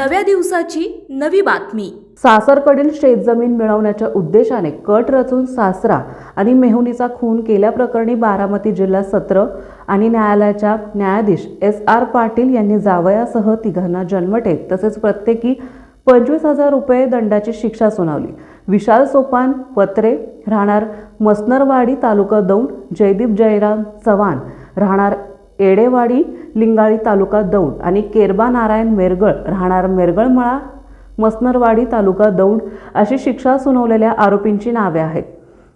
नव्या दिवसाची नवी बातमी। सासरकडील शेतजमीन मिळवण्याच्या उद्देशाने कट रचून सासरा आणि मेहुणीचा खून केल्याप्रकरणी बारामती जिल्हा सत्र आणि न्यायालयाच्या न्यायाधीश SR पाटील यांनी जावयासह तिघांना जन्मठेप तसेच प्रत्येकी 25,000 रुपये दंडाची शिक्षा सुनावली। विशाल सोपान पत्रे राहणार मसनरवाडी तालुका दौंड, जयदीप जयराम चव्हाण राहणार एडेवाडी लिंगाळी तालुका दौंड आणि केरबा नारायण मेरगळ राहणार मेरगळमळा मसनरवाडी तालुका दौंड अशी शिक्षा सुनावलेल्या आरोपींची नावे आहेत।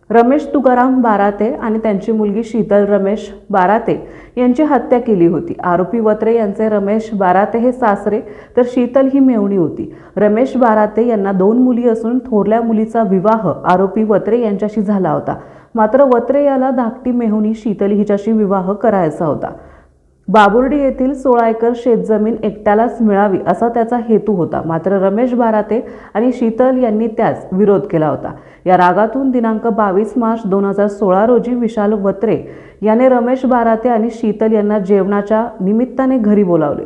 रमेश तुकाराम बाराते आणि त्यांची मुलगी शीतल रमेश बाराते यांची हत्या केली होती। आरोपी वत्रे यांचे रमेश बाराते हे सासरे तर शीतल ही मेहुणी होती। रमेश बाराते यांना 2 मुली असून थोरल्या मुलीचा विवाह आरोपी वत्रे यांच्याशी झाला होता। मात्र वत्रे याला धाकटी मेहुणी शीतल हिच्याशी विवाह करायचा होता। बाबुर्डी येथील 16 एकर शेतजमीन एकट्यालाच मिळावी असा त्याचा हेतू होता। मात्र रमेश बाराते आणि शीतल यांनी त्यास विरोध केला होता। या रागातून दिनांक 22 मार्च 2016 रोजी विशाल वत्रे याने रमेश बाराते आणि शीतल यांना जेवणाच्या निमित्ताने घरी बोलावले।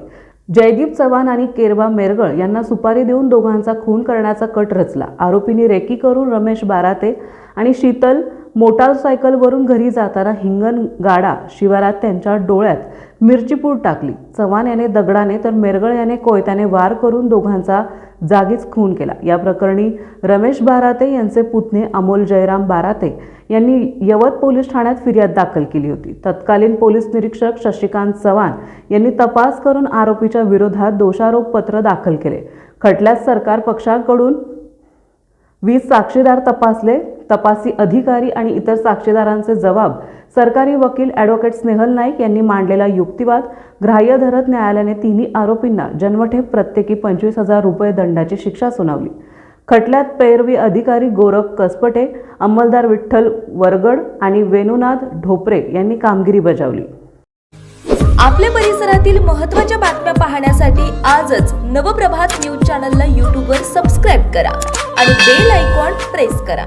जयदीप चव्हाण आणि केरबा मेरगळ यांना सुपारी देऊन दोघांचा खून करण्याचा कट रचला। आरोपींनी रेकी करून रमेश बाराते आणि शीतल मोटारसायकलवरून घरी जाताना हिंगणगाडा शिवारात त्यांच्या डोळ्यात मिरची पूड टाकली। चव्हाण याने दगडाने तर मेरगळ याने कोयत्याने वार करून दोघांचा जागीच खून केला। या प्रकरणी रमेश बाराते यांचे पुतणे अमोल जयराम बाराते यांनी यवत पोलीस ठाण्यात फिर्याद दाखल केली होती। तत्कालीन पोलीस निरीक्षक शशिकांत चव्हाण यांनी तपास करून आरोपीच्या विरोधात दोषारोपपत्र दाखल केले। खटल्यात सरकार पक्षाकडून 20 साक्षीदार तपासले। तपासी अधिकारी आणि इतर साक्षीदारांचे जबाब सरकारी वकील ॲडव्होकेट स्नेहल नाईक यांनी मांडलेला युक्तिवाद ग्राह्य धरत न्यायालयाने तिन्ही आरोपींना जन्मठेप प्रत्येकी 25,000 रुपये दंडाची शिक्षा सुनावली। खटल्यात पैरवी अधिकारी गोरख कसपटे, अंमलदार विठ्ठल वरगड आणि वेणुनाथ ढोपरे यांनी कामगिरी बजावली। आपल्या परिसरातील महत्त्वाच्या बातम्या पाहण्यासाठी आजच नवप्रभात न्यूज चॅनलला YouTube वर सबस्क्राइब करा आणि बेल आयकॉन प्रेस करा।